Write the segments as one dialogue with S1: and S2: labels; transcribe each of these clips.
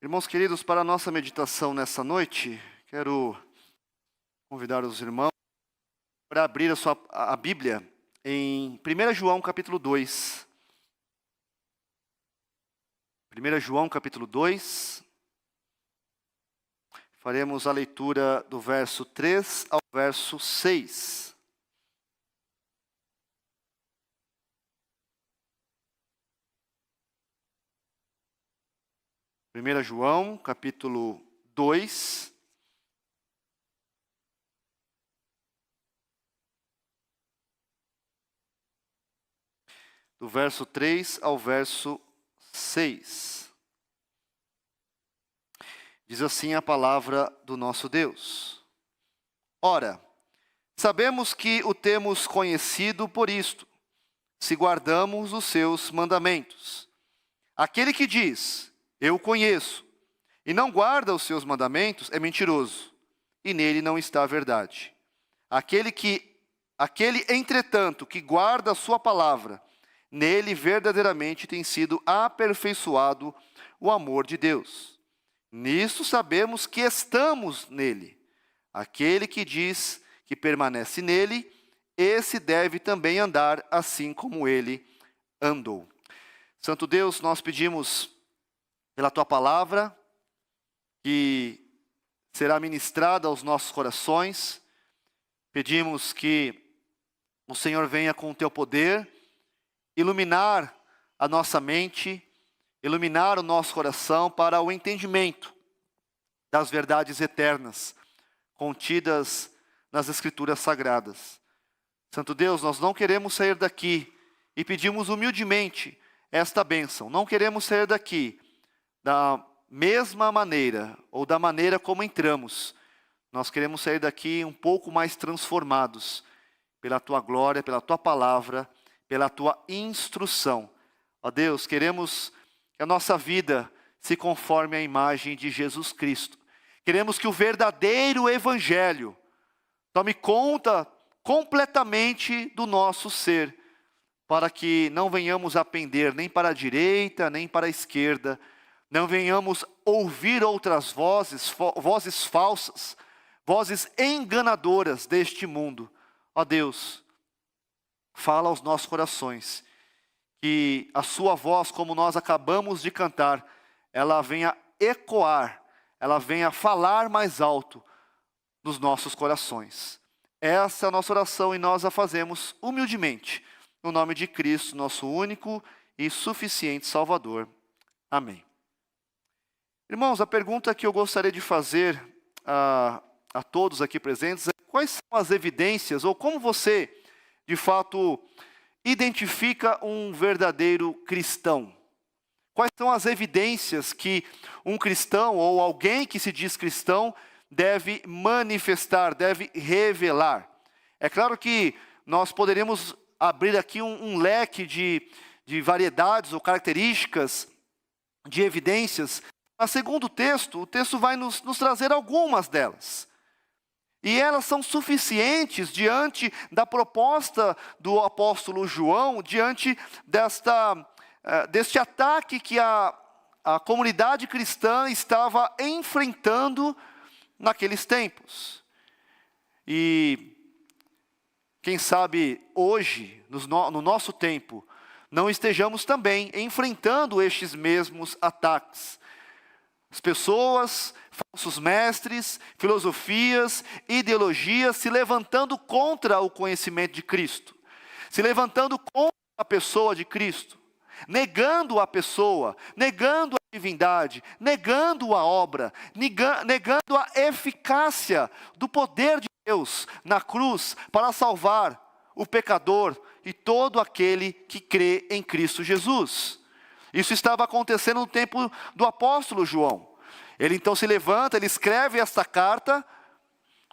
S1: Irmãos queridos, para a nossa meditação nessa noite, quero convidar os irmãos para abrir a Bíblia em 1 João capítulo 2. 1 João capítulo 2, faremos a leitura do verso 3 ao verso 6. Primeira João, capítulo 2, do verso 3 ao verso 6. Diz assim a palavra do nosso Deus. Ora, sabemos que o temos conhecido por isto, se guardamos os seus mandamentos. Aquele que diz, eu o conheço, e não guarda os seus mandamentos, é mentiroso, e nele não está a verdade. Aquele, entretanto, que guarda a sua palavra, nele verdadeiramente tem sido aperfeiçoado o amor de Deus. Nisso sabemos que estamos nele. Aquele que diz que permanece nele, esse deve também andar assim como ele andou. Santo Deus, nós pedimos pela tua palavra, que será ministrada aos nossos corações. Pedimos que o Senhor venha com o teu poder, iluminar a nossa mente, iluminar o nosso coração para o entendimento das verdades eternas, contidas nas Escrituras Sagradas. Santo Deus, nós não queremos sair daqui e pedimos humildemente esta bênção. Não queremos sair daqui da mesma maneira, ou da maneira como entramos. Nós queremos sair daqui um pouco mais transformados pela tua glória, pela tua palavra, pela tua instrução. Ó Deus, queremos que a nossa vida se conforme à imagem de Jesus Cristo. Queremos que o verdadeiro evangelho tome conta completamente do nosso ser, para que não venhamos a pender nem para a direita, nem para a esquerda, não venhamos ouvir outras vozes falsas, vozes enganadoras deste mundo. Ó Deus, fala aos nossos corações, que a sua voz, como nós acabamos de cantar, ela venha ecoar, ela venha falar mais alto nos nossos corações. Essa é a nossa oração e nós a fazemos humildemente, no nome de Cristo, nosso único e suficiente Salvador. Amém. Irmãos, a pergunta que eu gostaria de fazer a todos aqui presentes é: quais são as evidências, ou como você, de fato, identifica um verdadeiro cristão? Quais são as evidências que um cristão, ou alguém que se diz cristão, deve manifestar, deve revelar? É claro que nós poderíamos abrir aqui um leque de variedades ou características, de evidências. Mas segundo o texto vai nos trazer algumas delas. E elas são suficientes diante da proposta do apóstolo João, diante deste ataque que a comunidade cristã estava enfrentando naqueles tempos. E quem sabe hoje, no nosso tempo, não estejamos também enfrentando estes mesmos ataques. As pessoas, falsos mestres, filosofias, ideologias se levantando contra o conhecimento de Cristo, se levantando contra a pessoa de Cristo, negando a pessoa, negando a divindade, negando a obra, negando a eficácia do poder de Deus na cruz para salvar o pecador e todo aquele que crê em Cristo Jesus. Isso estava acontecendo no tempo do apóstolo João. Ele então se levanta, ele escreve esta carta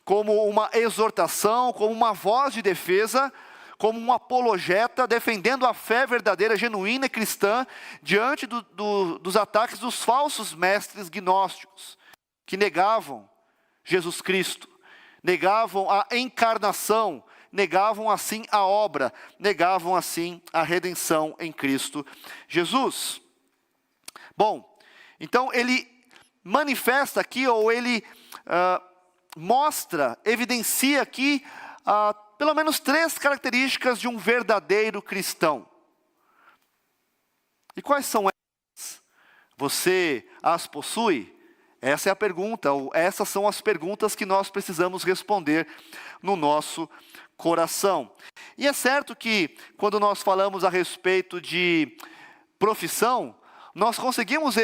S1: como uma exortação, como uma voz de defesa, como um apologeta, defendendo a fé verdadeira, genuína e cristã, diante dos ataques dos falsos mestres gnósticos, que negavam Jesus Cristo, negavam a encarnação, negavam assim a obra, negavam assim a redenção em Cristo Jesus. Bom, então ele manifesta aqui, ou ele mostra, evidencia aqui, pelo menos 3 características de um verdadeiro cristão. E quais são elas? Você as possui? Essa é a pergunta, ou essas são as perguntas que nós precisamos responder no nosso coração. E é certo que, quando nós falamos a respeito de profissão, nós conseguimos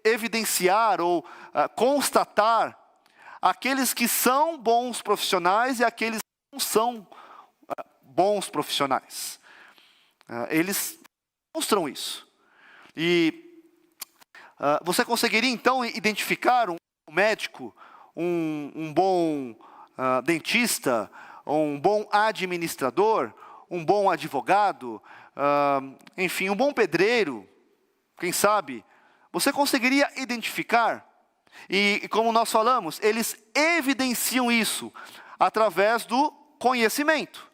S1: evidenciar ou constatar aqueles que são bons profissionais e aqueles que não são bons profissionais. Eles mostram isso. E você conseguiria então identificar um médico, um bom dentista, um bom administrador, um bom advogado, enfim, um bom pedreiro, quem sabe? Você conseguiria identificar? E como nós falamos, eles evidenciam isso através do conhecimento.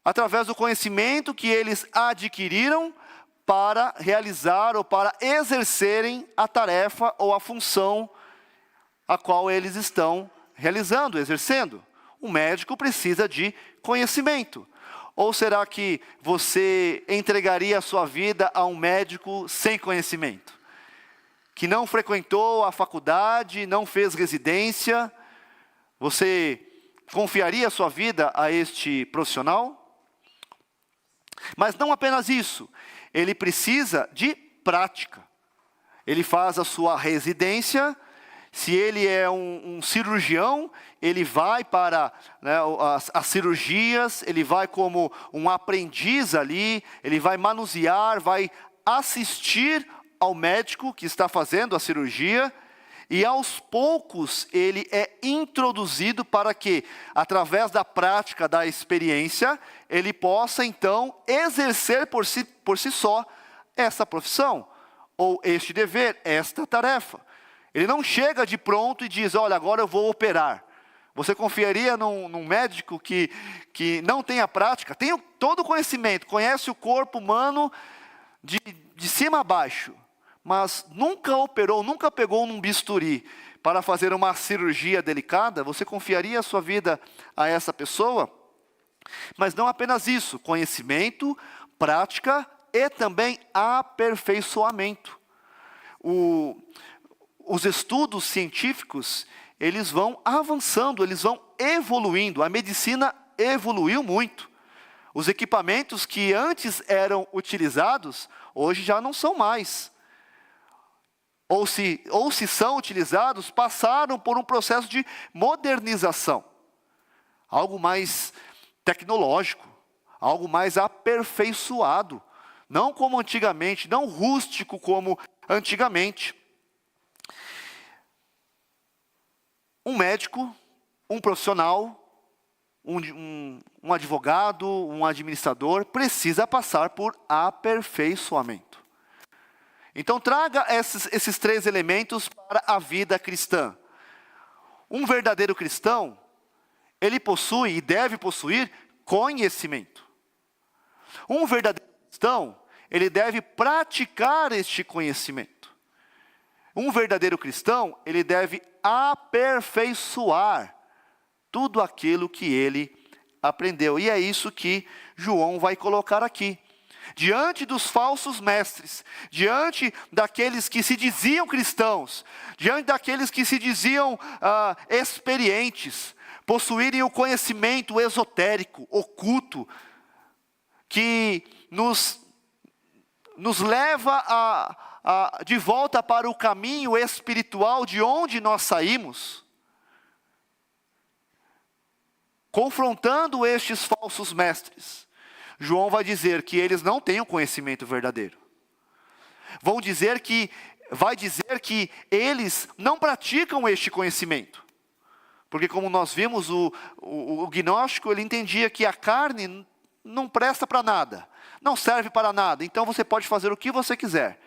S1: Através do conhecimento que eles adquiriram para realizar ou para exercerem a tarefa ou a função a qual eles estão realizando, exercendo. O médico precisa de conhecimento. Ou será que você entregaria a sua vida a um médico sem conhecimento? Que não frequentou a faculdade, não fez residência? Você confiaria a sua vida a este profissional? Mas não apenas isso. Ele precisa de prática. Ele faz a sua residência. Se ele é um cirurgião, ele vai para as cirurgias, ele vai como um aprendiz ali, ele vai manusear, vai assistir ao médico que está fazendo a cirurgia, e aos poucos ele é introduzido para que, através da prática, da experiência, ele possa então exercer por si só essa profissão, ou este dever, esta tarefa. Ele não chega de pronto e diz, olha, agora eu vou operar. Você confiaria num médico que não tem a prática, tem todo o conhecimento, conhece o corpo humano de cima a baixo, mas nunca operou, nunca pegou num bisturi para fazer uma cirurgia delicada? Você confiaria a sua vida a essa pessoa? Mas não apenas isso, conhecimento, prática e também aperfeiçoamento. Os estudos científicos, eles vão avançando, eles vão evoluindo. A medicina evoluiu muito. Os equipamentos que antes eram utilizados, hoje já não são mais. Ou se são utilizados, passaram por um processo de modernização. Algo mais tecnológico, algo mais aperfeiçoado. Não como antigamente, não rústico como antigamente. Um médico, um profissional, um advogado, um administrador, precisa passar por aperfeiçoamento. Então traga esses 3 elementos para a vida cristã. Um verdadeiro cristão, ele possui e deve possuir conhecimento. Um verdadeiro cristão, ele deve praticar este conhecimento. Um verdadeiro cristão, ele deve aperfeiçoar tudo aquilo que ele aprendeu. E é isso que João vai colocar aqui. Diante dos falsos mestres, diante daqueles que se diziam cristãos, diante daqueles que se diziam experientes, possuírem o conhecimento esotérico, oculto, que nos leva de volta para o caminho espiritual de onde nós saímos, confrontando estes falsos mestres, João vai dizer que eles não têm o conhecimento verdadeiro. Vai dizer que eles não praticam este conhecimento. Porque como nós vimos, o gnóstico, ele entendia que a carne não presta para nada, não serve para nada. Então você pode fazer o que você quiser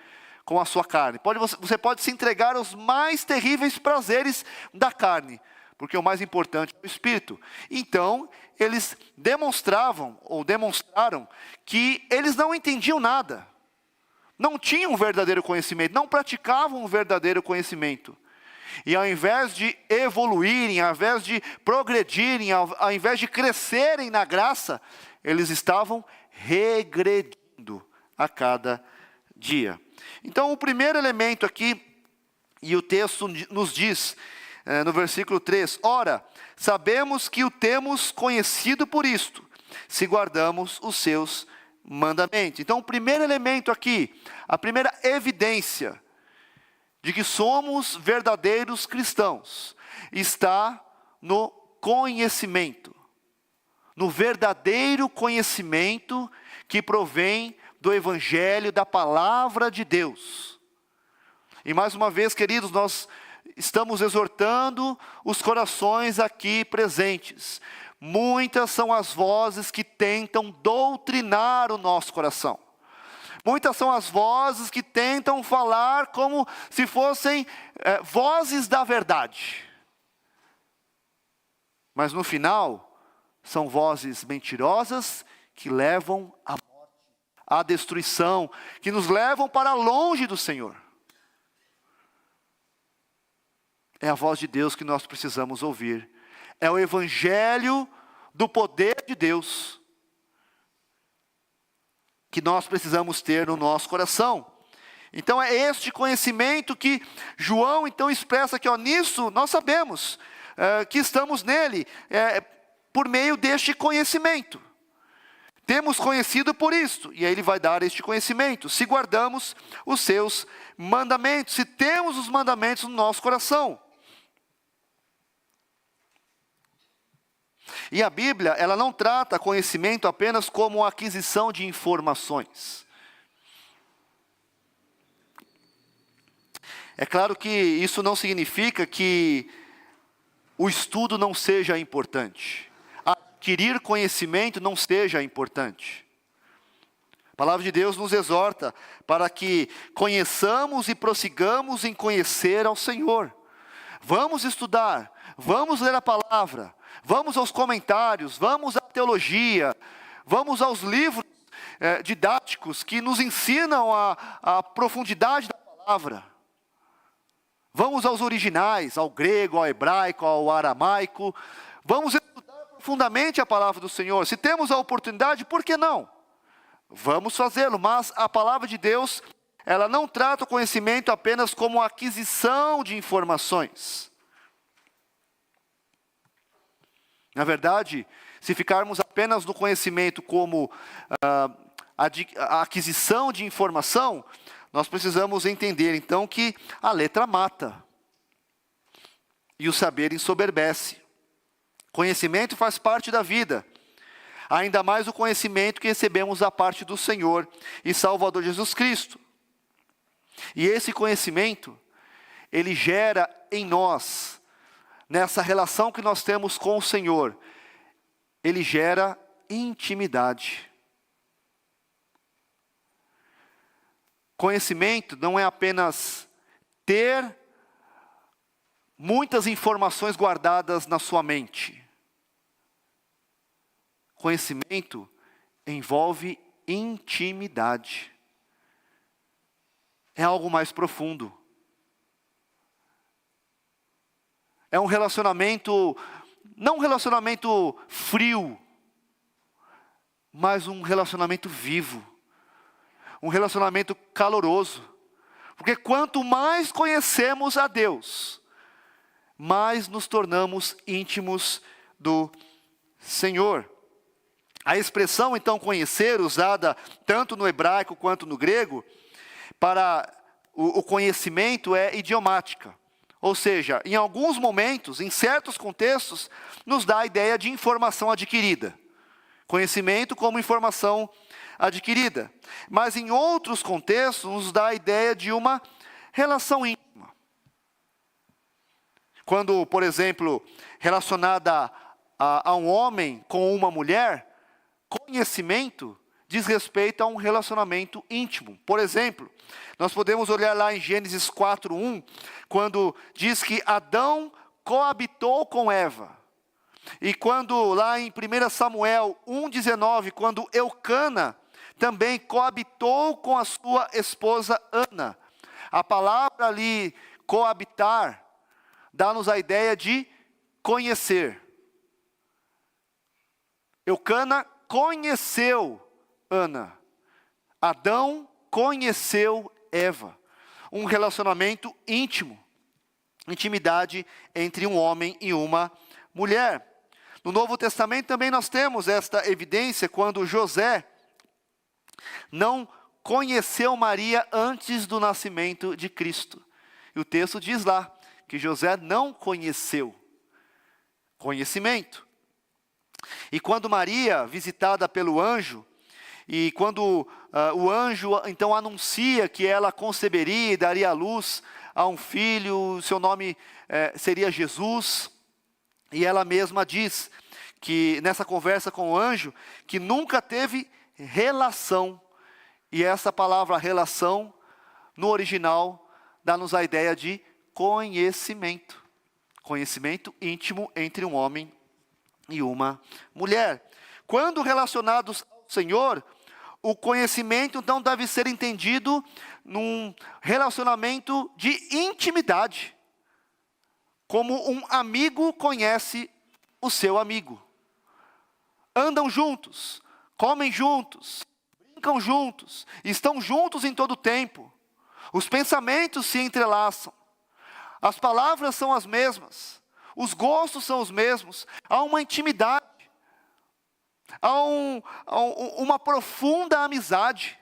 S1: com a sua carne. Você pode se entregar aos mais terríveis prazeres da carne, porque o mais importante é o espírito. Então, eles demonstraram que eles não entendiam nada. não tinham um verdadeiro conhecimento, não praticavam um verdadeiro conhecimento. E ao invés de evoluírem, ao invés de progredirem, ao invés de crescerem na graça, eles estavam regredindo a cada dia. Então, o primeiro elemento aqui, e o texto nos diz, no versículo 3, ora, sabemos que o temos conhecido por isto, se guardamos os seus mandamentos. Então, o primeiro elemento aqui, a primeira evidência de que somos verdadeiros cristãos, está no conhecimento, no verdadeiro conhecimento que provém do Evangelho, da Palavra de Deus. E mais uma vez, queridos, nós estamos exortando os corações aqui presentes. Muitas são as vozes que tentam doutrinar o nosso coração. Muitas são as vozes que tentam falar como se fossem vozes da verdade. Mas no final, são vozes mentirosas que levam à morte, à destruição, que nos levam para longe do Senhor. É a voz de Deus que nós precisamos ouvir. É o Evangelho do poder de Deus que nós precisamos ter no nosso coração. Então é este conhecimento que João então expressa aqui, nisso nós sabemos que estamos nele, por meio deste conhecimento. Temos conhecido por isto, e aí ele vai dar este conhecimento, se guardamos os seus mandamentos, se temos os mandamentos no nosso coração. E a Bíblia, ela não trata conhecimento apenas como aquisição de informações. É claro que isso não significa que o estudo não seja importante. Adquirir conhecimento não seja importante. A palavra de Deus nos exorta para que conheçamos e prossigamos em conhecer ao Senhor. Vamos estudar, vamos ler a palavra, vamos aos comentários, vamos à teologia, vamos aos livros didáticos que nos ensinam a profundidade da palavra. Vamos aos originais, ao grego, ao hebraico, ao aramaico. Vamos estudar profundamente a palavra do Senhor. Se temos a oportunidade, por que não? Vamos fazê-lo, mas a palavra de Deus, ela não trata o conhecimento apenas como aquisição de informações. Na verdade, se ficarmos apenas no conhecimento como a aquisição de informação, nós precisamos entender então que a letra mata e o saber ensoberbece. Conhecimento faz parte da vida, ainda mais o conhecimento que recebemos da parte do Senhor e Salvador Jesus Cristo. E esse conhecimento, ele gera em nós, nessa relação que nós temos com o Senhor, ele gera intimidade. Conhecimento não é apenas ter muitas informações guardadas na sua mente. Conhecimento envolve intimidade. É algo mais profundo. É um relacionamento, não um relacionamento frio, mas um relacionamento vivo. Um relacionamento caloroso. Porque quanto mais conhecemos a Deus, mais nos tornamos íntimos do Senhor. A expressão, então, conhecer, usada tanto no hebraico quanto no grego, para o conhecimento é idiomática. Ou seja, em alguns momentos, em certos contextos, nos dá a ideia de informação adquirida. Conhecimento como informação adquirida. Mas em outros contextos, nos dá a ideia de uma relação íntima. Quando, por exemplo, relacionada a um homem com uma mulher, conhecimento diz respeito a um relacionamento íntimo. Por exemplo, nós podemos olhar lá em Gênesis 4:1, quando diz que Adão coabitou com Eva. E quando lá em 1 Samuel 1:19, quando Eucana também coabitou com a sua esposa Ana. A palavra ali, coabitar, dá-nos a ideia de conhecer. Eucana conheceu Ana. Adão conheceu Eva. Um relacionamento íntimo. Intimidade entre um homem e uma mulher. No Novo Testamento também nós temos esta evidência quando José não conheceu Maria antes do nascimento de Cristo. E o texto diz lá que José não conheceu. Conhecimento. E quando Maria, visitada pelo anjo, e quando o anjo então anuncia que ela conceberia e daria à luz a um filho, seu nome seria Jesus, e ela mesma diz que nessa conversa com o anjo, que nunca teve relação, e essa palavra relação, no original, dá-nos a ideia de conhecimento. Conhecimento íntimo entre um homem e uma mulher. Quando relacionados ao Senhor, o conhecimento então deve ser entendido num relacionamento de intimidade. Como um amigo conhece o seu amigo. Andam juntos, comem juntos, brincam juntos, estão juntos em todo o tempo. Os pensamentos se entrelaçam. As palavras são as mesmas. Os gostos são os mesmos. Há uma intimidade. Há uma profunda amizade.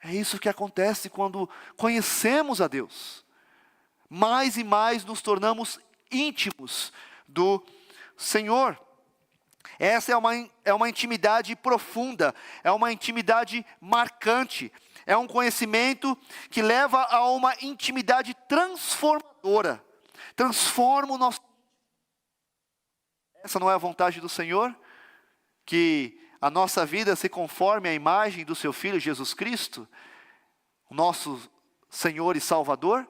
S1: É isso que acontece quando conhecemos a Deus. Mais e mais nos tornamos íntimos do Senhor. Essa é uma intimidade profunda, é uma intimidade marcante, é um conhecimento que leva a uma intimidade transformadora, transforma o nosso... Essa não é a vontade do Senhor? Que a nossa vida se conforme à imagem do seu Filho Jesus Cristo, o nosso Senhor e Salvador?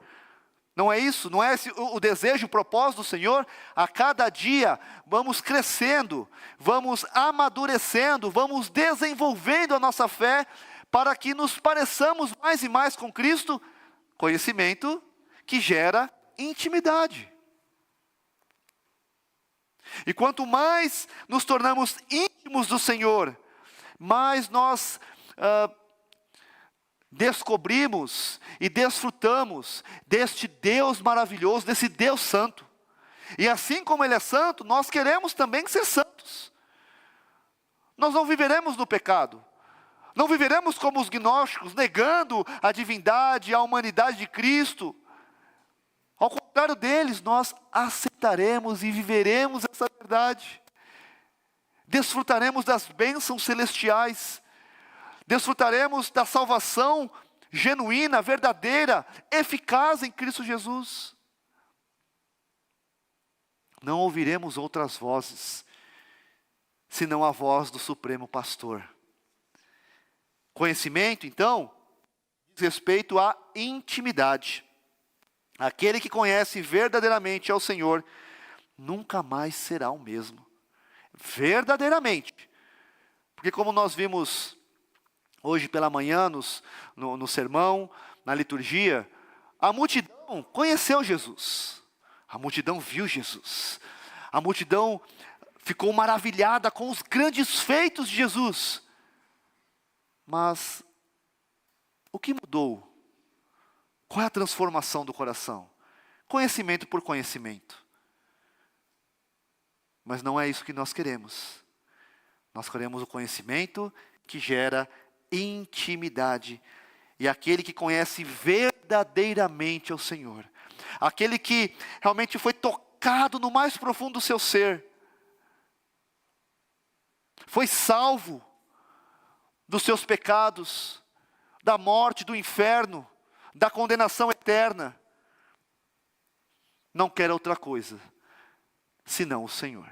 S1: Não é isso? Não é esse o desejo, o propósito do Senhor? A cada dia vamos crescendo, vamos amadurecendo, vamos desenvolvendo a nossa fé para que nos pareçamos mais e mais com Cristo. Conhecimento que gera intimidade. E quanto mais nos tornamos íntimos do Senhor, mais nós descobrimos e desfrutamos deste Deus maravilhoso, desse Deus santo. E assim como Ele é santo, nós queremos também ser santos. Nós não viveremos no pecado. Não viveremos como os gnósticos, negando a divindade, a humanidade de Cristo. Ao contrário deles, nós aceitaremos e viveremos essa verdade. Desfrutaremos das bênçãos celestiais. Desfrutaremos da salvação genuína, verdadeira, eficaz em Cristo Jesus. Não ouviremos outras vozes, senão a voz do Supremo Pastor. Conhecimento, então, diz respeito à intimidade. Aquele que conhece verdadeiramente ao Senhor, nunca mais será o mesmo. Verdadeiramente. Porque como nós vimos hoje pela manhã, no sermão, na liturgia, a multidão conheceu Jesus. A multidão viu Jesus. A multidão ficou maravilhada com os grandes feitos de Jesus. Mas o que mudou? Qual é a transformação do coração? Conhecimento por conhecimento. Mas não é isso que nós queremos. Nós queremos o conhecimento que gera intimidade. E aquele que conhece verdadeiramente ao Senhor. Aquele que realmente foi tocado no mais profundo do seu ser. Foi salvo dos seus pecados, da morte, do inferno, da condenação eterna. Não quer outra coisa, senão o Senhor.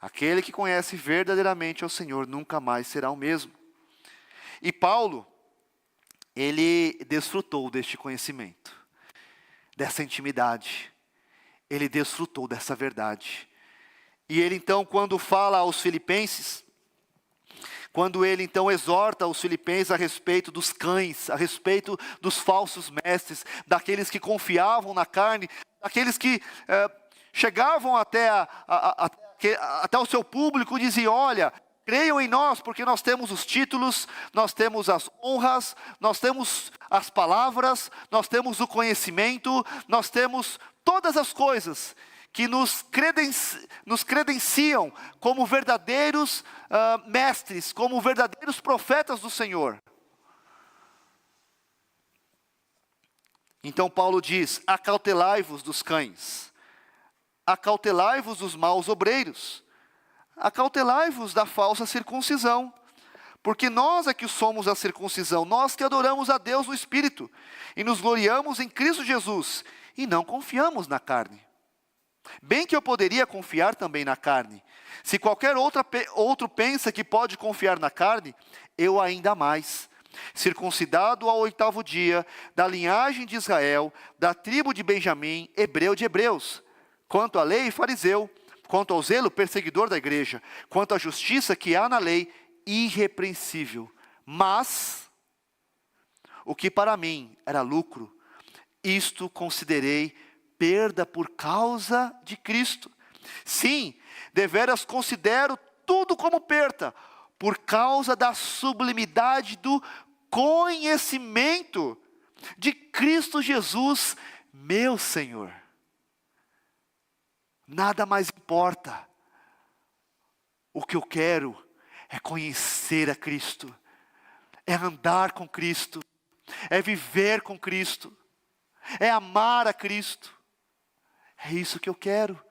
S1: Aquele que conhece verdadeiramente ao Senhor nunca mais será o mesmo. E Paulo, ele desfrutou deste conhecimento, dessa intimidade. Ele desfrutou dessa verdade. E ele então, quando fala aos filipenses, quando ele então exorta os filipenses a respeito dos cães, a respeito dos falsos mestres, daqueles que confiavam na carne, daqueles que chegavam até o seu público e diziam: olha, creiam em nós, porque nós temos os títulos, nós temos as honras, nós temos as palavras, nós temos o conhecimento, nós temos todas as coisas que nos credenciam como verdadeiros mestres, como verdadeiros profetas do Senhor. Então Paulo diz: acautelai-vos dos cães, acautelai-vos dos maus obreiros, acautelai-vos da falsa circuncisão, porque nós é que somos a circuncisão, nós que adoramos a Deus no Espírito, e nos gloriamos em Cristo Jesus, e não confiamos na carne. Bem que eu poderia confiar também na carne. Se qualquer outro pensa que pode confiar na carne, eu ainda mais. Circuncidado ao 8º dia, da linhagem de Israel, da tribo de Benjamim, hebreu de hebreus. Quanto à lei, fariseu. Quanto ao zelo, perseguidor da igreja. Quanto à justiça que há na lei, irrepreensível. Mas, o que para mim era lucro, isto considerei perda por causa de Cristo. Sim, deveras considero tudo como perda, por causa da sublimidade do conhecimento de Cristo Jesus, meu Senhor. Nada mais importa. O que eu quero é conhecer a Cristo, é andar com Cristo, é viver com Cristo, é amar a Cristo. É isso que eu quero.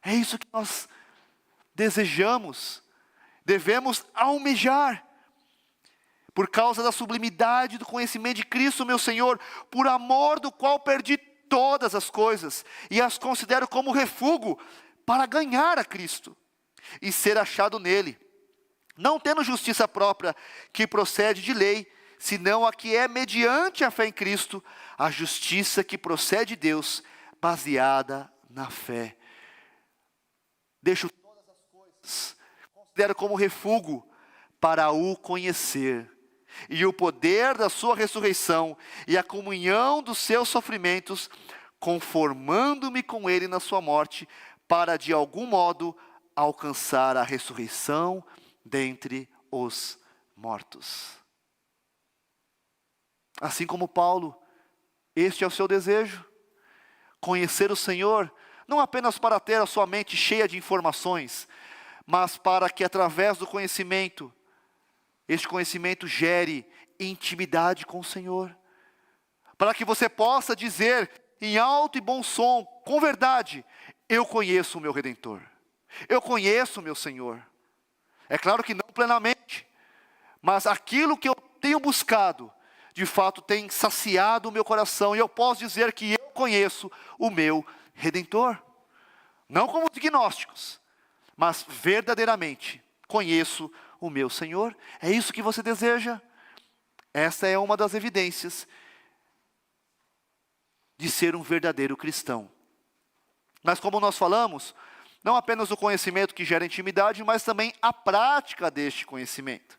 S1: É isso que nós desejamos. Devemos almejar. Por causa da sublimidade do conhecimento de Cristo, meu Senhor, por amor do qual perdi todas as coisas, e as considero como refúgio para ganhar a Cristo, e ser achado nele, não tendo justiça própria que procede de lei, senão a que é mediante a fé em Cristo, a justiça que procede de Deus, baseada na fé. Deixo todas as coisas, considero como refúgio para o conhecer, e o poder da sua ressurreição, e a comunhão dos seus sofrimentos, conformando-me com ele na sua morte, para de algum modo alcançar a ressurreição dentre os mortos. Assim como Paulo, este é o seu desejo, conhecer o Senhor, não apenas para ter a sua mente cheia de informações, mas para que através do conhecimento, este conhecimento gere intimidade com o Senhor. Para que você possa dizer em alto e bom som, com verdade: eu conheço o meu Redentor, eu conheço o meu Senhor. É claro que não plenamente, mas aquilo que eu tenho buscado, de fato tem saciado o meu coração, e eu posso dizer que eu conheço o meu Redentor. Não como os gnósticos, mas verdadeiramente conheço o meu Senhor. É isso que você deseja? Essa é uma das evidências de ser um verdadeiro cristão. Mas como nós falamos, não apenas o conhecimento que gera intimidade, mas também a prática deste conhecimento.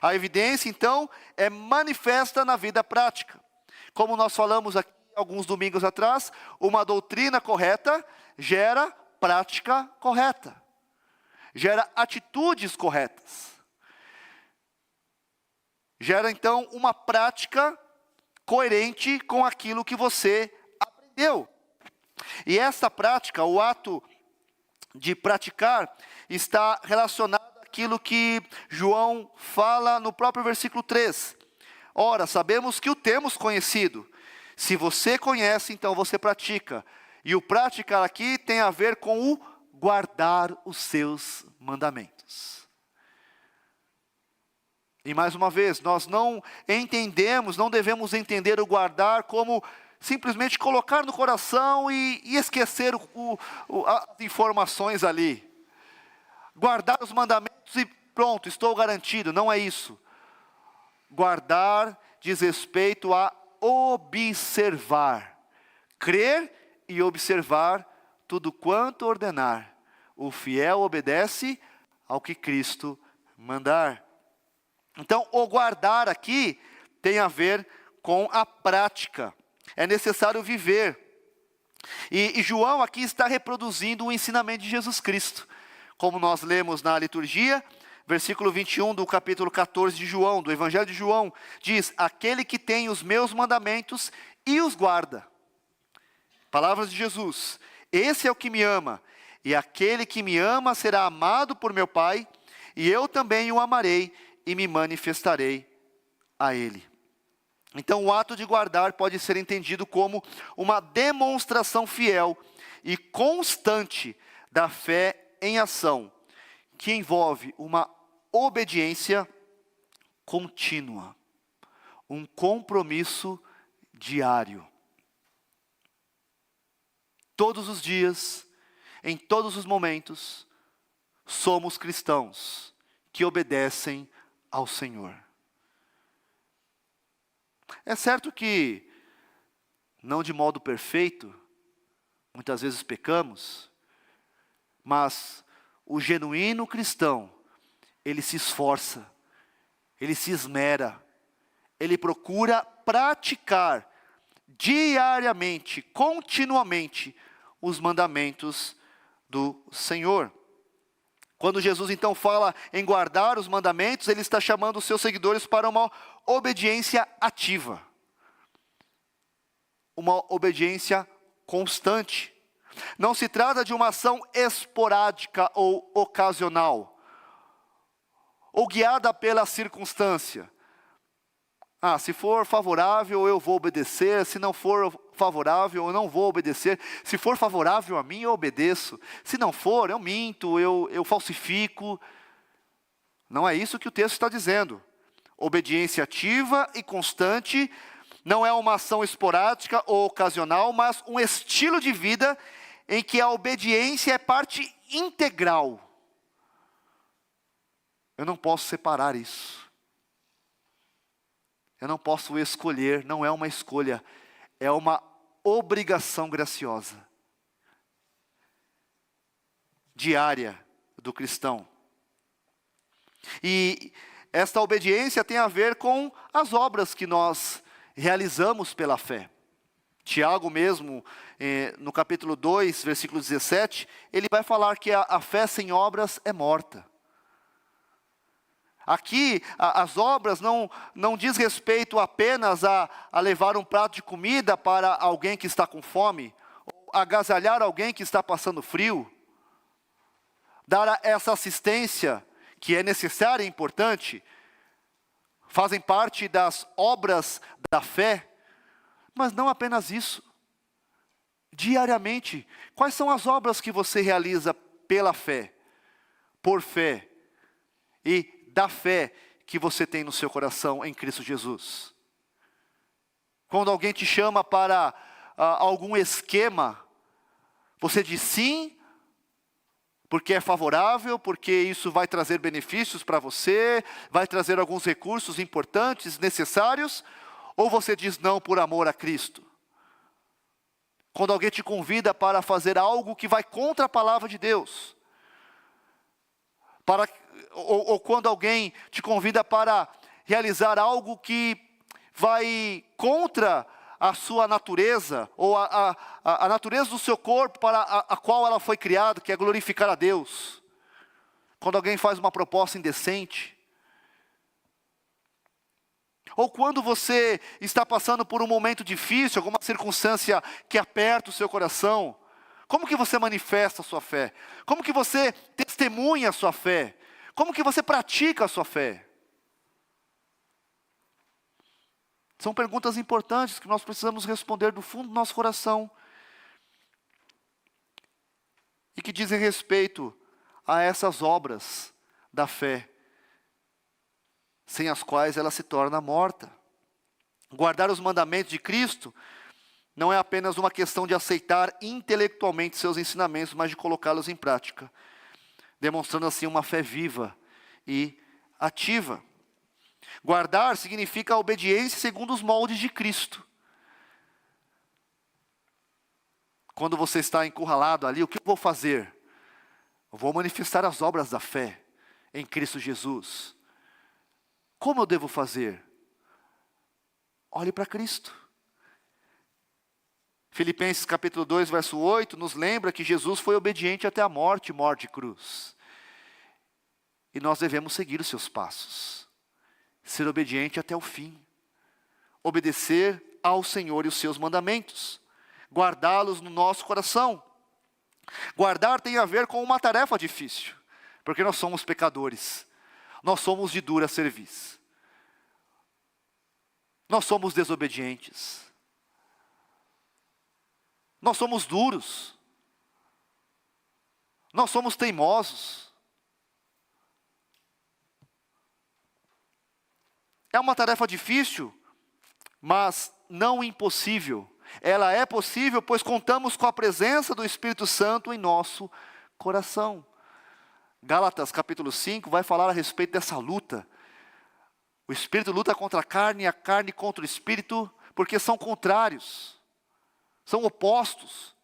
S1: A evidência, então, é manifesta na vida prática. Como nós falamos aqui alguns domingos atrás, uma doutrina correta gera prática correta, gera atitudes corretas, gera então uma prática coerente com aquilo que você aprendeu. E essa prática, o ato de praticar, está relacionado àquilo que João fala no próprio versículo 3. Ora, sabemos que o temos conhecido. Se você conhece, então você pratica. E o praticar aqui tem a ver com o guardar os seus mandamentos. E mais uma vez, nós não entendemos, não devemos entender o guardar como simplesmente colocar no coração e esquecer as informações ali. Guardar os mandamentos e pronto, estou garantido. Não é isso. Guardar diz respeito a observar. Crer e observar tudo quanto ordenar. O fiel obedece ao que Cristo mandar. Então, o guardar aqui tem a ver com a prática. É necessário viver. E João aqui está reproduzindo o ensinamento de Jesus Cristo. Como nós lemos na liturgia, versículo 21 do capítulo 14 de João, do Evangelho de João, diz: aquele que tem os meus mandamentos e os guarda. Palavras de Jesus: esse é o que me ama, e aquele que me ama será amado por meu Pai, e eu também o amarei e me manifestarei a ele. Então, o ato de guardar pode ser entendido como uma demonstração fiel e constante da fé em ação, que envolve uma obediência contínua, um compromisso diário. Todos os dias, em todos os momentos, somos cristãos que obedecem ao Senhor. É certo que, não de modo perfeito, muitas vezes pecamos, mas o genuíno cristão, ele se esforça, ele se esmera, ele procura praticar diariamente, continuamente, os mandamentos do Senhor. Quando Jesus então fala em guardar os mandamentos, ele está chamando os seus seguidores para uma obediência ativa. Uma obediência constante. Não se trata de uma ação esporádica ou ocasional, ou guiada pela circunstância. Se for favorável eu vou obedecer, se não for favorável eu não vou obedecer. Se for favorável a mim eu obedeço, se não for eu minto, eu falsifico. Não é isso que o texto está dizendo. Obediência ativa e constante não é uma ação esporádica ou ocasional, mas um estilo de vida em que a obediência é parte integral. Eu não posso separar isso. Eu não posso escolher, não é uma escolha, é uma obrigação graciosa, diária do cristão. E esta obediência tem a ver com as obras que nós realizamos pela fé. Tiago mesmo, no capítulo 2, versículo 17, ele vai falar que a fé sem obras é morta. Aqui, as obras não diz respeito apenas a levar um prato de comida para alguém que está com fome, ou agasalhar alguém que está passando frio, dar essa assistência que é necessária e importante, fazem parte das obras da fé, mas não apenas isso. Diariamente, quais são as obras que você realiza pela fé, por fé e da fé que você tem no seu coração em Cristo Jesus? Quando alguém te chama para algum esquema, você diz sim, porque é favorável, porque isso vai trazer benefícios para você, vai trazer alguns recursos importantes, necessários, ou você diz não por amor a Cristo? Quando alguém te convida para fazer algo que vai contra a palavra de Deus, ou quando alguém te convida para realizar algo que vai contra a sua natureza, ou a natureza do seu corpo para a qual ela foi criada, que é glorificar a Deus. Quando alguém faz uma proposta indecente, ou quando você está passando por um momento difícil, alguma circunstância que aperta o seu coração, como que você manifesta a sua fé? Como que você testemunha a sua fé? Como que você pratica a sua fé? São perguntas importantes que nós precisamos responder do fundo do nosso coração. E que dizem respeito a essas obras da fé, sem as quais ela se torna morta. Guardar os mandamentos de Cristo não é apenas uma questão de aceitar intelectualmente seus ensinamentos, mas de colocá-los em prática, demonstrando assim uma fé viva e ativa. Guardar significa a obediência segundo os moldes de Cristo. Quando você está encurralado ali, o que eu vou fazer? Eu vou manifestar as obras da fé em Cristo Jesus. Como eu devo fazer? Olhe para Cristo. Filipenses capítulo 2, verso 8, nos lembra que Jesus foi obediente até a morte de cruz. E nós devemos seguir os seus passos. Ser obediente até o fim. Obedecer ao Senhor e os seus mandamentos. Guardá-los no nosso coração. Guardar tem a ver com uma tarefa difícil. Porque nós somos pecadores. Nós somos de dura cerviz. Nós somos desobedientes. Nós somos duros. Nós somos teimosos. É uma tarefa difícil, mas não impossível. Ela é possível, pois contamos com a presença do Espírito Santo em nosso coração. Gálatas capítulo 5 vai falar a respeito dessa luta. O Espírito luta contra a carne e a carne contra o Espírito, porque são contrários, são opostos.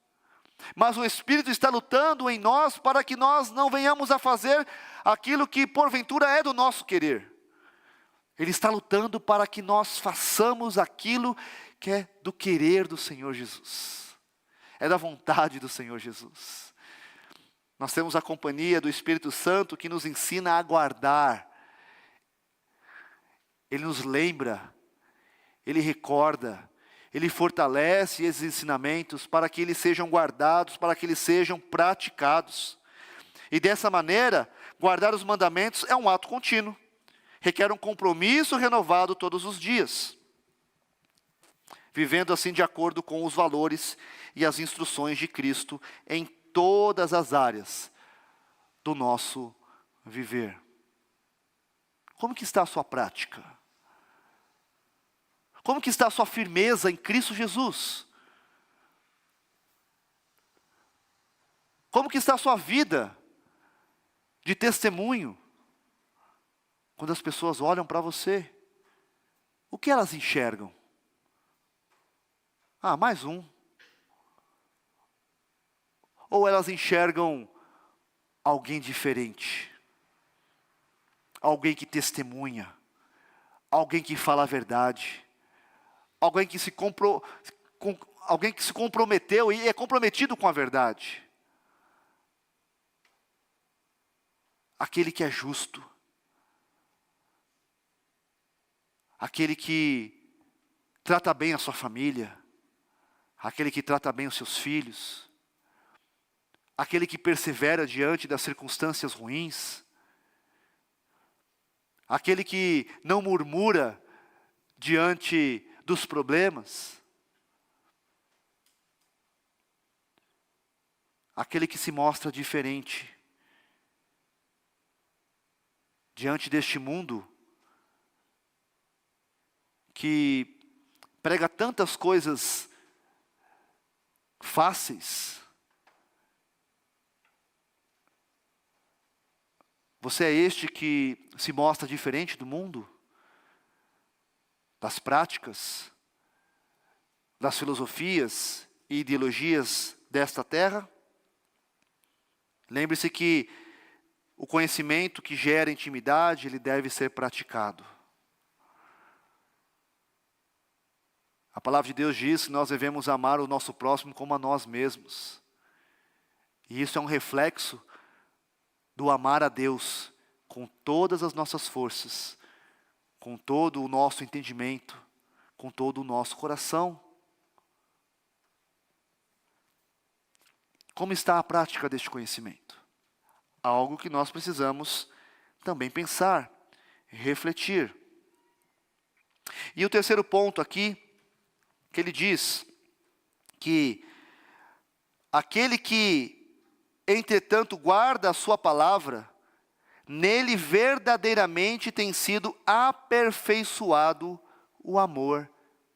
S1: Mas o Espírito está lutando em nós para que nós não venhamos a fazer aquilo que porventura é do nosso querer. Ele está lutando para que nós façamos aquilo que é do querer do Senhor Jesus. É da vontade do Senhor Jesus. Nós temos a companhia do Espírito Santo que nos ensina a guardar. Ele nos lembra, Ele recorda, Ele fortalece esses ensinamentos para que eles sejam guardados, para que eles sejam praticados. E dessa maneira, guardar os mandamentos é um ato contínuo. Requer um compromisso renovado todos os dias. Vivendo assim de acordo com os valores e as instruções de Cristo em todas as áreas do nosso viver. Como que está a sua prática? Como que está a sua firmeza em Cristo Jesus? Como que está a sua vida de testemunho? Quando as pessoas olham para você, o que elas enxergam? Ah, mais um. Ou elas enxergam alguém diferente, alguém que testemunha, alguém que fala a verdade, alguém que se comprometeu e é comprometido com a verdade, aquele que é justo, aquele que trata bem a sua família, aquele que trata bem os seus filhos, aquele que persevera diante das circunstâncias ruins, aquele que não murmura diante dos problemas, aquele que se mostra diferente diante deste mundo que prega tantas coisas fáceis. Você é este que se mostra diferente do mundo, das práticas, das filosofias e ideologias desta terra? Lembre-se que o conhecimento que gera intimidade, ele deve ser praticado. A palavra de Deus diz que nós devemos amar o nosso próximo como a nós mesmos. E isso é um reflexo do amar a Deus com todas as nossas forças, com todo o nosso entendimento, com todo o nosso coração. Como está a prática deste conhecimento? Algo que nós precisamos também pensar, refletir. E o terceiro ponto aqui, que ele diz que aquele que, entretanto, guarda a sua palavra, nele verdadeiramente tem sido aperfeiçoado o amor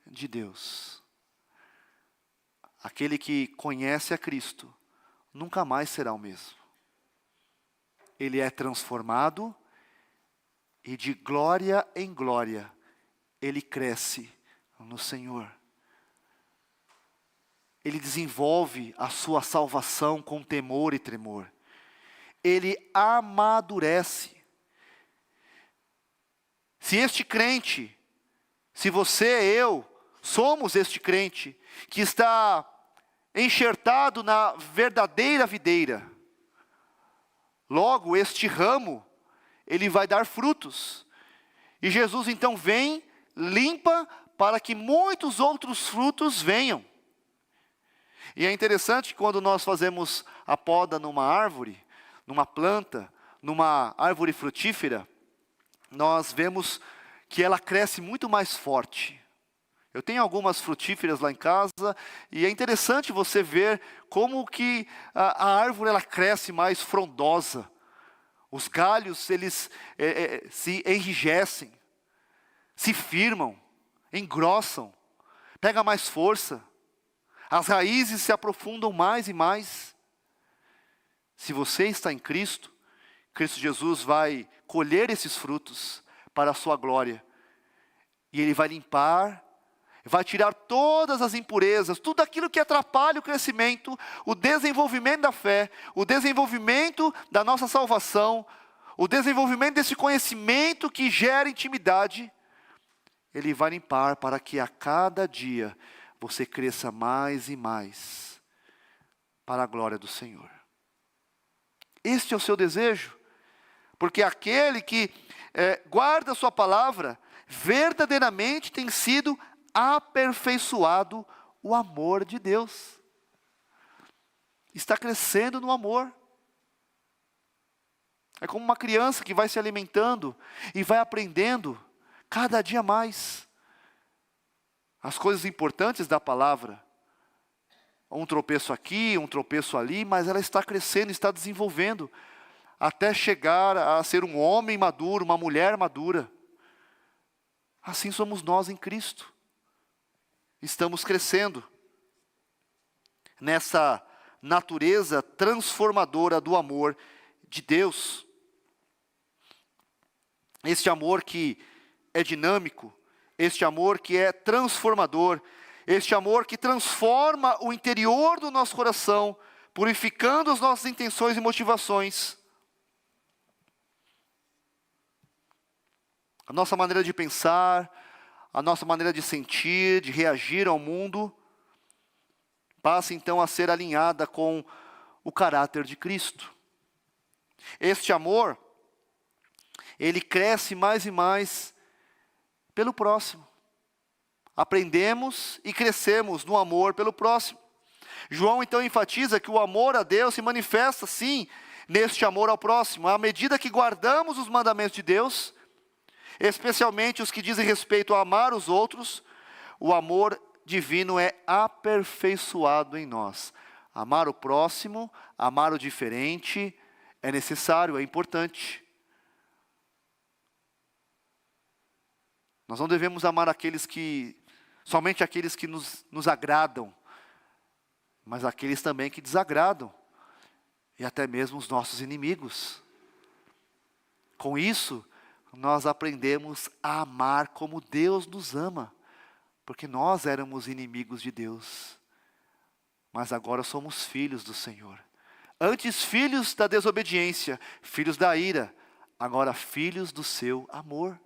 S1: de Deus. Aquele que conhece a Cristo, nunca mais será o mesmo. Ele é transformado e de glória em glória, ele cresce no Senhor. Ele desenvolve a sua salvação com temor e tremor. Ele amadurece. Se este crente, se você, eu, somos este crente que está enxertado na verdadeira videira, logo este ramo, ele vai dar frutos. E Jesus então vem, limpa, para que muitos outros frutos venham. E é interessante que quando nós fazemos a poda numa árvore, numa planta, numa árvore frutífera, nós vemos que ela cresce muito mais forte. Eu tenho algumas frutíferas lá em casa, e é interessante você ver como que a árvore ela cresce mais frondosa. Os galhos, eles se enrijecem, se firmam, engrossam, pega mais força. As raízes se aprofundam mais e mais. Se você está em Cristo, Cristo Jesus vai colher esses frutos para a sua glória. E Ele vai limpar, vai tirar todas as impurezas, tudo aquilo que atrapalha o crescimento, o desenvolvimento da fé, o desenvolvimento da nossa salvação, o desenvolvimento desse conhecimento que gera intimidade. Ele vai limpar para que a cada dia você cresça mais e mais para a glória do Senhor. Este é o seu desejo? Porque aquele que guarda a sua palavra, verdadeiramente tem sido aperfeiçoado o amor de Deus. Está crescendo no amor. É como uma criança que vai se alimentando e vai aprendendo cada dia mais as coisas importantes da palavra. Um tropeço aqui, um tropeço ali, mas ela está crescendo, está desenvolvendo, até chegar a ser um homem maduro, uma mulher madura. Assim somos nós em Cristo. Estamos crescendo nessa natureza transformadora do amor de Deus. Este amor que é dinâmico, este amor que é transformador, este amor que transforma o interior do nosso coração, purificando as nossas intenções e motivações. A nossa maneira de pensar, a nossa maneira de sentir, de reagir ao mundo, passa então a ser alinhada com o caráter de Cristo. Este amor, ele cresce mais e mais pelo próximo. Aprendemos e crescemos no amor pelo próximo. João então enfatiza que o amor a Deus se manifesta sim neste amor ao próximo. À medida que guardamos os mandamentos de Deus, especialmente os que dizem respeito a amar os outros, o amor divino é aperfeiçoado em nós. Amar o próximo, amar o diferente, é necessário, é importante. Nós não devemos amar somente aqueles que nos agradam, mas aqueles também que desagradam, e até mesmo os nossos inimigos. Com isso, nós aprendemos a amar como Deus nos ama, porque nós éramos inimigos de Deus, mas agora somos filhos do Senhor. Antes filhos da desobediência, filhos da ira, agora filhos do seu amor.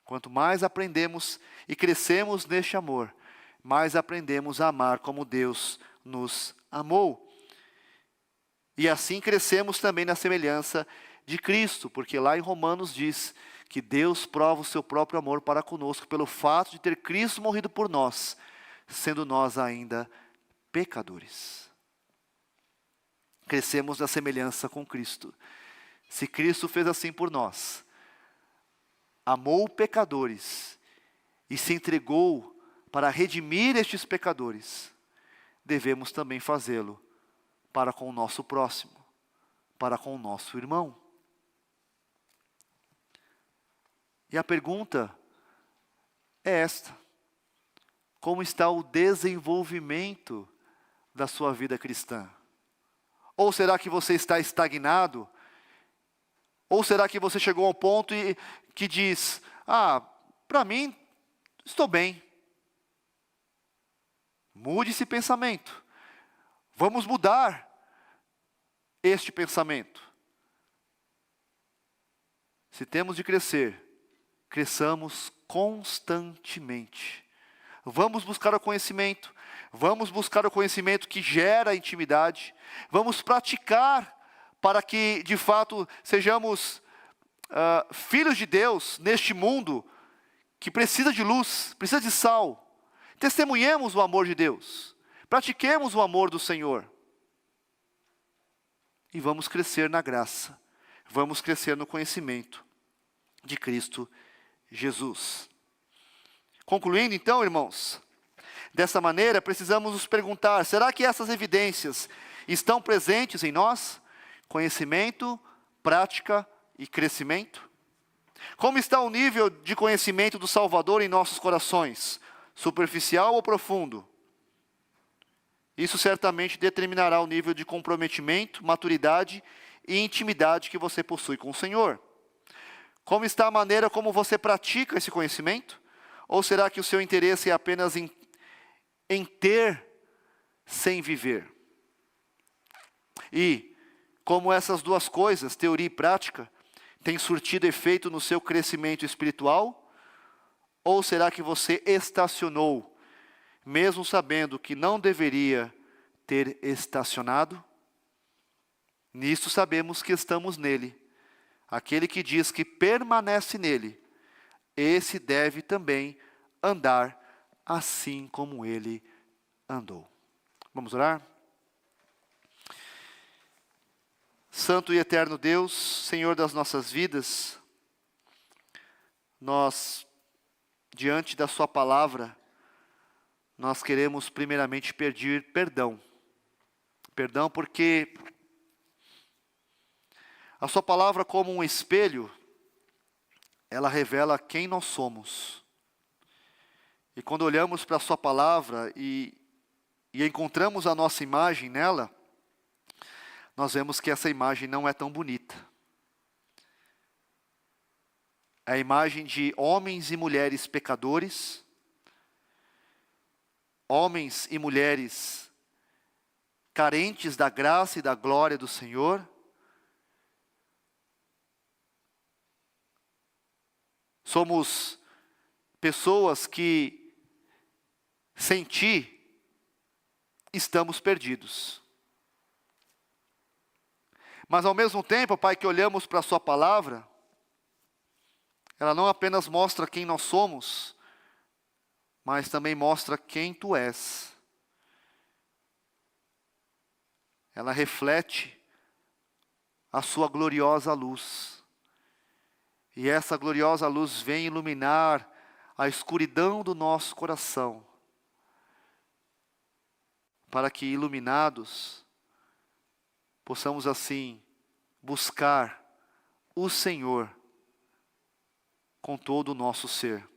S1: Quanto mais aprendemos e crescemos neste amor, mais aprendemos a amar como Deus nos amou. E assim crescemos também na semelhança de Cristo, porque lá em Romanos diz que Deus prova o seu próprio amor para conosco pelo fato de ter Cristo morrido por nós, sendo nós ainda pecadores. Crescemos na semelhança com Cristo. Se Cristo fez assim por nós, amou pecadores e se entregou para redimir estes pecadores, devemos também fazê-lo para com o nosso próximo, para com o nosso irmão. E a pergunta é esta: como está o desenvolvimento da sua vida cristã? Ou será que você está estagnado? Ou será que você chegou a um ponto que diz, para mim, estou bem. Mude esse pensamento. Vamos mudar este pensamento. Se temos de crescer, cresçamos constantemente. Vamos buscar o conhecimento. Vamos buscar o conhecimento que gera intimidade. Vamos praticar para que, de fato, sejamos filhos de Deus neste mundo que precisa de luz, precisa de sal. Testemunhemos o amor de Deus. Pratiquemos o amor do Senhor. E vamos crescer na graça. Vamos crescer no conhecimento de Cristo Jesus. Concluindo então, irmãos, dessa maneira precisamos nos perguntar: será que essas evidências estão presentes em nós? Conhecimento, prática e crescimento? Como está o nível de conhecimento do Salvador em nossos corações? Superficial ou profundo? Isso certamente determinará o nível de comprometimento, maturidade e intimidade que você possui com o Senhor. Como está a maneira como você pratica esse conhecimento? Ou será que o seu interesse é apenas em ter, sem viver? E, como essas duas coisas, teoria e prática, têm surtido efeito no seu crescimento espiritual? Ou será que você estacionou, mesmo sabendo que não deveria ter estacionado? Nisto sabemos que estamos nele. Aquele que diz que permanece nele, esse deve também andar assim como ele andou. Vamos orar? Santo e eterno Deus, Senhor das nossas vidas, nós, diante da sua palavra, nós queremos primeiramente pedir perdão. Perdão porque a sua palavra, como um espelho, ela revela quem nós somos. E quando olhamos para a sua palavra e encontramos a nossa imagem nela, nós vemos que essa imagem não é tão bonita. É a imagem de homens e mulheres pecadores, homens e mulheres carentes da graça e da glória do Senhor. Somos pessoas que, sem Ti, estamos perdidos. Mas ao mesmo tempo, Pai, que olhamos para a Sua palavra, ela não apenas mostra quem nós somos, mas também mostra quem Tu és. Ela reflete a Sua gloriosa luz. E essa gloriosa luz vem iluminar a escuridão do nosso coração, para que, iluminados, possamos assim buscar o Senhor com todo o nosso ser.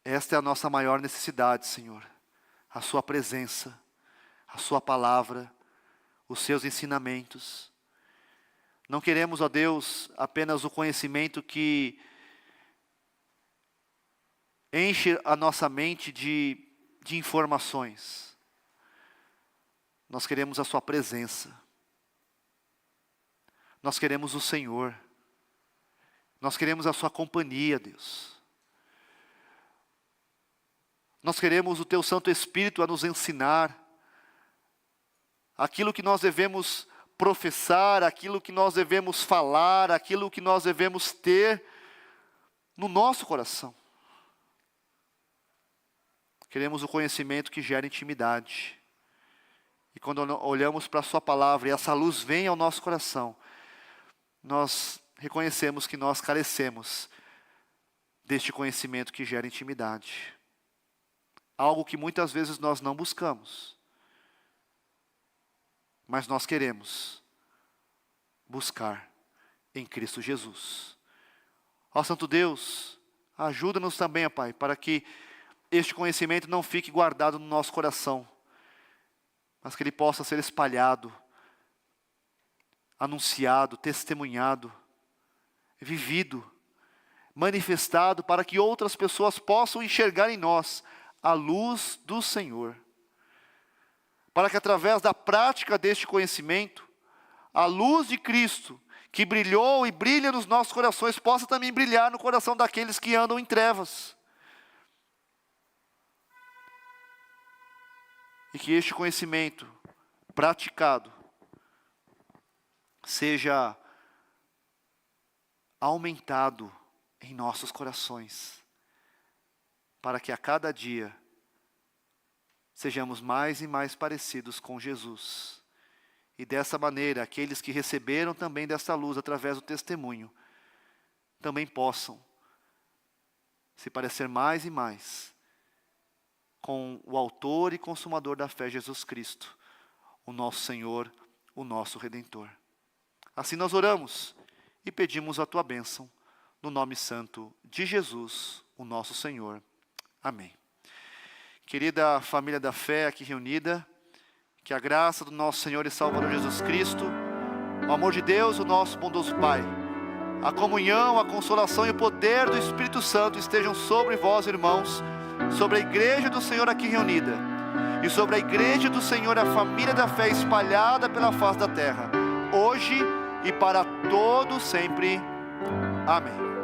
S1: Esta é a nossa maior necessidade, Senhor, a Sua presença, a Sua palavra, os Seus ensinamentos. Não queremos, ó Deus, apenas o conhecimento que enche a nossa mente de informações. Nós queremos a Sua presença. Nós queremos o Senhor. Nós queremos a Sua companhia, Deus. Nós queremos o Teu Santo Espírito a nos ensinar aquilo que nós devemos professar, aquilo que nós devemos falar, aquilo que nós devemos ter no nosso coração. Queremos o conhecimento que gera intimidade. E quando olhamos para a Sua palavra e essa luz vem ao nosso coração, nós reconhecemos que nós carecemos deste conhecimento que gera intimidade. Algo que muitas vezes nós não buscamos. Mas nós queremos buscar em Cristo Jesus. Ó Santo Deus, ajuda-nos também, ó Pai, para que este conhecimento não fique guardado no nosso coração, mas que ele possa ser espalhado, anunciado, testemunhado, vivido, manifestado, para que outras pessoas possam enxergar em nós a luz do Senhor. Para que através da prática deste conhecimento, a luz de Cristo, que brilhou e brilha nos nossos corações, possa também brilhar no coração daqueles que andam em trevas. E que este conhecimento praticado seja aumentado em nossos corações, para que a cada dia sejamos mais e mais parecidos com Jesus. E dessa maneira, aqueles que receberam também dessa luz através do testemunho, também possam se parecer mais e mais com o autor e consumador da fé, Jesus Cristo, o nosso Senhor, o nosso Redentor. Assim nós oramos e pedimos a tua bênção, no nome santo de Jesus, o nosso Senhor. Amém. Querida família da fé aqui reunida, que a graça do nosso Senhor e Salvador Jesus Cristo, o amor de Deus, o nosso bondoso Pai, a comunhão, a consolação e o poder do Espírito Santo estejam sobre vós, irmãos, sobre a igreja do Senhor aqui reunida, e sobre a igreja do Senhor, a família da fé espalhada pela face da terra, hoje e para todo sempre. Amém.